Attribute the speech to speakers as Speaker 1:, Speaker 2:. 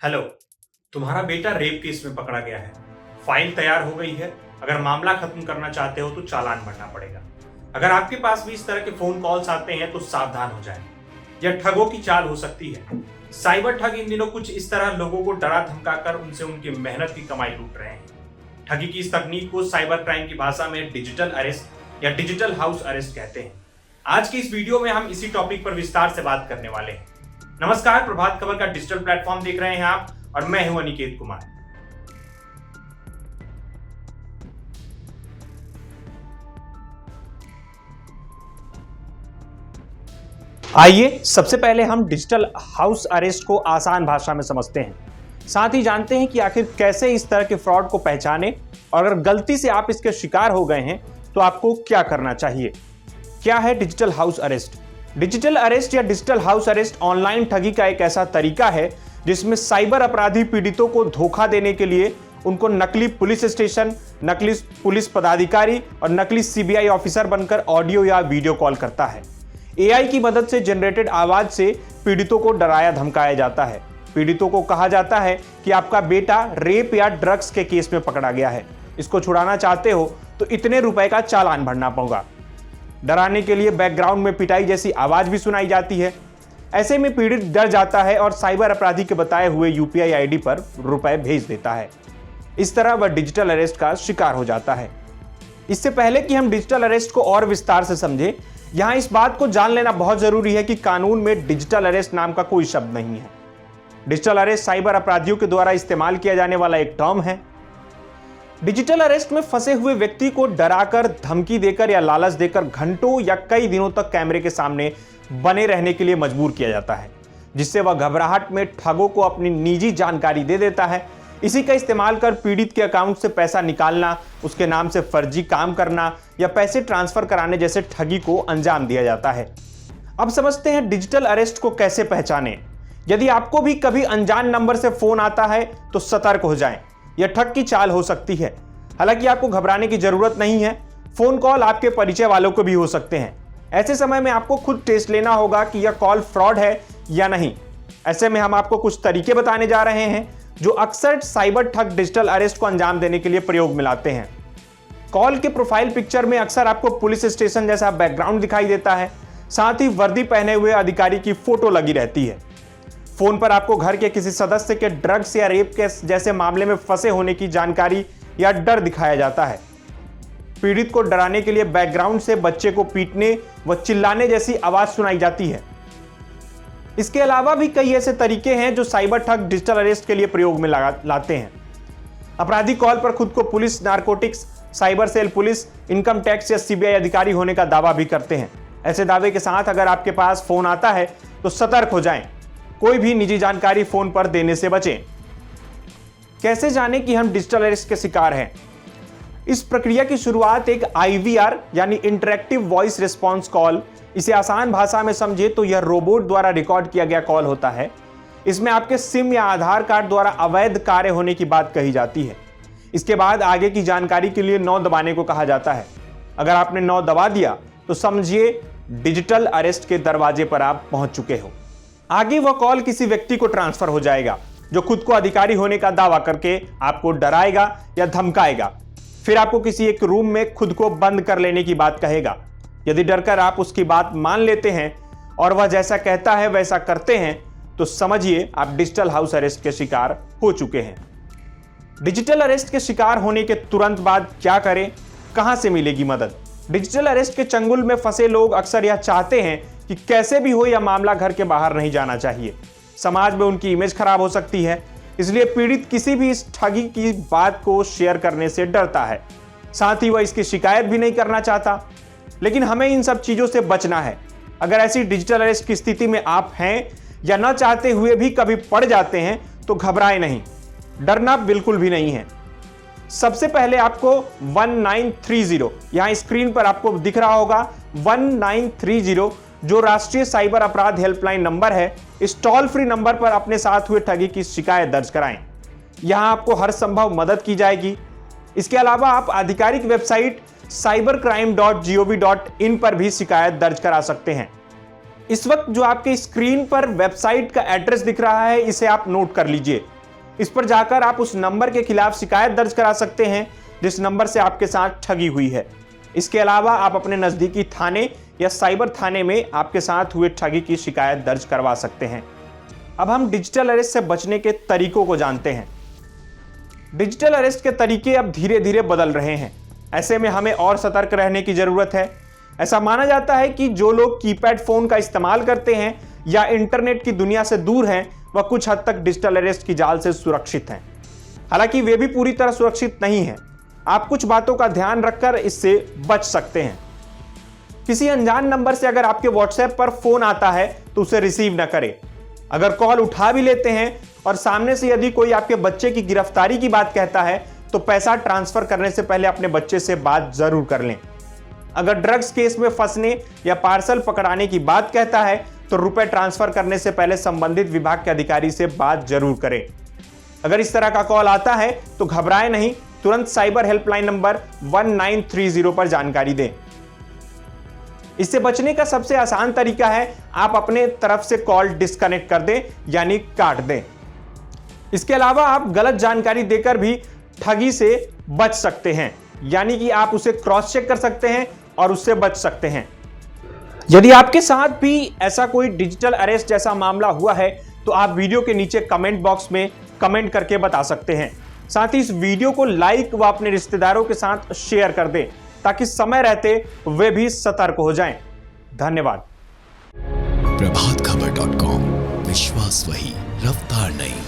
Speaker 1: Hello. तुम्हारा बेटा rape case में पकड़ा गया है। फाइल तैयार हो गई है। अगर मामला खत्म करना चाहते हो तो चालान भरना पड़ेगा। अगर आपके पास भी इस तरह के फोन कॉल्स आते हैं तो सावधान हो जाएं। यह ठगों की चाल हो सकती है। साइबर ठग इन दिनों कुछ इस तरह लोगों को डरा धमकाकर उनसे उनकी मेहनत की कमाई लूट रहे हैं। ठगी की इस तकनीक को साइबर क्राइम की भाषा में डिजिटल अरेस्ट या डिजिटल हाउस अरेस्ट कहते हैं। आज की इस वीडियो में हम इसी टॉपिक पर विस्तार से बात करने वाले हैं। नमस्कार, प्रभात खबर का डिजिटल प्लेटफॉर्म देख रहे हैं आप और मैं हूं अनिकेत कुमार। आइए सबसे पहले हम डिजिटल हाउस अरेस्ट को आसान भाषा में समझते हैं, साथ ही जानते हैं कि आखिर कैसे इस तरह के फ्रॉड को पहचाने और अगर गलती से आप इसके शिकार हो गए हैं तो आपको क्या करना चाहिए। क्या है digital house arrest? Digital arrest या डिजिटल हाउस अरेस्ट ऑनलाइन ठगी का एक ऐसा तरीका है जिसमें साइबर अपराधी पीड़ितों को धोखा देने के लिए उनको नकली पुलिस स्टेशन, नकली पुलिस पदाधिकारी और नकली सीबीआई ऑफिसर बनकर ऑडियो या वीडियो कॉल करता है। एआई की मदद से जनरेटेड आवाज से पीड़ितों को डराया धमकाया जाता है। पीड़ितों को कहा जाता है कि आपका बेटा रेप या ड्रग्स के केस में पकड़ा गया है, इसको छुड़ाना चाहते हो तो इतने रुपए का चालान भरना होगा। डराने के लिए बैकग्राउंड में पिटाई जैसी आवाज भी सुनाई जाती है। ऐसे में पीड़ित डर जाता है और साइबर अपराधी के बताए हुए यूपीआई आईडी पर रुपए भेज देता है। इस तरह वह डिजिटल अरेस्ट का शिकार हो जाता है। इससे पहले कि हम डिजिटल अरेस्ट को और विस्तार से समझें, यहां इस बात को जान लेना बहुत जरूरी है कि कानून में डिजिटल अरेस्ट नाम का कोई शब्द नहीं है। डिजिटल अरेस्ट साइबर अपराधियों के द्वारा इस्तेमाल किया जाने वाला एक टर्म है। डिजिटल अरेस्ट में फंसे हुए व्यक्ति को डराकर, धमकी देकर या लालच देकर घंटों या कई दिनों तक कैमरे के सामने बने रहने के लिए मजबूर किया जाता है, जिससे वह घबराहट में ठगों को अपनी निजी जानकारी दे देता है। इसी का इस्तेमाल कर पीड़ित के अकाउंट से पैसा निकालना, उसके नाम से फर्जी काम करना या पैसे ट्रांसफर कराने जैसे ठगी को अंजाम दिया जाता है। अब समझते हैं डिजिटल अरेस्ट को कैसे पहचानें। यदि आपको भी कभी अनजान नंबर से फोन आता है तो सतर्क हो जाएं। यह ठग की चाल हो सकती है। हालांकि आपको घबराने की जरूरत नहीं है। फोन कॉल आपके परिचय वालों को भी हो सकते हैं। ऐसे समय में आपको खुद टेस्ट लेना होगा कि यह कॉल फ्रॉड है या नहीं। ऐसे में हम आपको कुछ तरीके बताने जा रहे हैं जो अक्सर साइबर ठग डिजिटल अरेस्ट को अंजाम देने के लिए प्रयोग में लाते हैं। कॉल के प्रोफाइल पिक्चर में अक्सर आपको पुलिस स्टेशन जैसा बैकग्राउंड दिखाई देता है, साथ ही वर्दी पहने हुए अधिकारी की फोटो लगी रहती है। फोन पर आपको घर के किसी सदस्य के ड्रग्स या रेप केस जैसे मामले में फंसे होने की जानकारी या डर दिखाया जाता है। पीड़ित को डराने के लिए बैकग्राउंड से बच्चे को पीटने व चिल्लाने जैसी आवाज सुनाई जाती है। इसके अलावा भी कई ऐसे तरीके हैं जो साइबर ठग डिजिटल अरेस्ट के लिए प्रयोग में लाते हैं। अपराधी कॉल पर खुद को police, narcotics, cyber cell police, income tax या सीबीआई अधिकारी होने का दावा भी करते हैं। ऐसे दावे के साथ अगर आपके पास फोन आता है तो सतर्क हो जाएं। कोई भी निजी जानकारी फोन पर देने से बचें। कैसे जानें कि हम डिजिटल अरेस्ट के शिकार हैं? इस प्रक्रिया की शुरुआत एक IVR यानी इंटरैक्टिव वॉइस रिस्पॉन्स कॉल, इसे आसान भाषा में समझे तो यह रोबोट द्वारा रिकॉर्ड किया गया कॉल होता है। इसमें आपके सिम या आधार कार्ड द्वारा अवैध कार्य होने की बात कही जाती है। इसके बाद आगे की जानकारी के लिए 9 दबाने को कहा जाता है। अगर आपने 9 दबा दिया तो समझिए डिजिटल अरेस्ट के दरवाजे पर आप पहुंच चुके हो। आगे वह कॉल किसी व्यक्ति को ट्रांसफर हो जाएगा जो खुद को अधिकारी होने का दावा करके आपको डराएगा या धमकाएगा। फिर आपको किसी एक रूम में खुद को बंद कर लेने की बात कहेगा। यदि डरकर आप उसकी बात मान लेते हैं और वह जैसा कहता है वैसा करते हैं तो समझिए आप डिजिटल हाउस अरेस्ट के शिकार हो चुके हैं। डिजिटल अरेस्ट के शिकार होने के तुरंत बाद क्या करें, कहां से मिलेगी मदद? डिजिटल अरेस्ट के चंगुल में फंसे लोग अक्सर यह चाहते हैं कि कैसे भी हो यह मामला घर के बाहर नहीं जाना चाहिए। समाज में उनकी इमेज खराब हो सकती है, इसलिए पीड़ित किसी भी इस ठगी की बात को शेयर करने से डरता है। साथ ही वह इसकी शिकायत भी नहीं करना चाहता। लेकिन हमें इन सब चीजों से बचना है। अगर ऐसी डिजिटल अरेस्ट की स्थिति में आप हैं या न चाहते हुए भी कभी पड़ जाते हैं तो घबराएं नहीं, डरना बिल्कुल भी नहीं है। सबसे पहले आपको 1930, यहां स्क्रीन पर आपको दिख रहा होगा 1930, जो राष्ट्रीय साइबर अपराध हेल्पलाइन नंबर है, इस टोल फ्री नंबर पर अपने साथ हुए ठगी की शिकायत दर्ज कराएं। यहां आपको हर संभव मदद की जाएगी। इसके अलावा आप आधिकारिक वेबसाइट cybercrime.gov.in पर भी शिकायत दर्ज करा सकते हैं। इस वक्त जो आपके स्क्रीन पर वेबसाइट का एड्रेस दिख रहा है, इसे आप नोट कर लीजिए। इस पर जाकर आप उस नंबर के खिलाफ शिकायत दर्ज करा सकते हैं जिस नंबर से आपके साथ ठगी हुई है। इसके अलावा आप अपने नजदीकी थाने या साइबर थाने में आपके साथ हुए ठगी की शिकायत दर्ज करवा सकते हैं। अब हम डिजिटल अरेस्ट से बचने के तरीकों को जानते हैं। डिजिटल अरेस्ट के तरीके अब धीरे धीरे बदल रहे हैं। ऐसे में हमें और सतर्क रहने की जरूरत है। ऐसा माना जाता है कि जो लोग कीपैड फोन का इस्तेमाल करते हैं या इंटरनेट की दुनिया से दूर हैं, वह कुछ हद तक डिजिटल अरेस्ट की जाल से सुरक्षित हैं। हालांकि वे भी पूरी तरह सुरक्षित नहीं हैं। आप कुछ बातों का ध्यान रखकर इससे बच सकते हैं। किसी अनजान नंबर से अगर आपके व्हाट्सएप पर फोन आता है तो उसे रिसीव न करें। अगर कॉल उठा भी लेते हैं और सामने से यदि कोई आपके बच्चे की गिरफ्तारी की बात कहता है तो पैसा ट्रांसफर करने से पहले अपने बच्चे से बात जरूर कर लें। अगर ड्रग्स केस में फंसने या पार्सल पकड़ाने की बात कहता है तो रुपए ट्रांसफर करने से पहले संबंधित विभाग के अधिकारी से बात जरूर करें। अगर इस तरह का कॉल आता है तो घबराएं नहीं, तुरंत साइबर हेल्पलाइन नंबर 1930 पर जानकारी दें। इससे बचने का सबसे आसान तरीका है आप अपने तरफ से कॉल डिस्कनेक्ट कर दें, यानी काट दें। इसके अलावा आप गलत जानकारी देकर भी ठगी से बच सकते हैं, यानी कि आप उसे क्रॉस चेक कर सकते हैं और उससे बच सकते हैं। यदि आपके साथ भी ऐसा कोई डिजिटल अरेस्ट जैसा मामला हुआ है तो आप वीडियो के नीचे कमेंट बॉक्स में कमेंट करके बता सकते हैं। साथ ही इस वीडियो को लाइक व अपने रिश्तेदारों के साथ शेयर कर दें ताकि समय रहते वे भी सतर्क हो जाएं। धन्यवाद।
Speaker 2: प्रभातखबर.com, विश्वास वही, रफ्तार नहीं।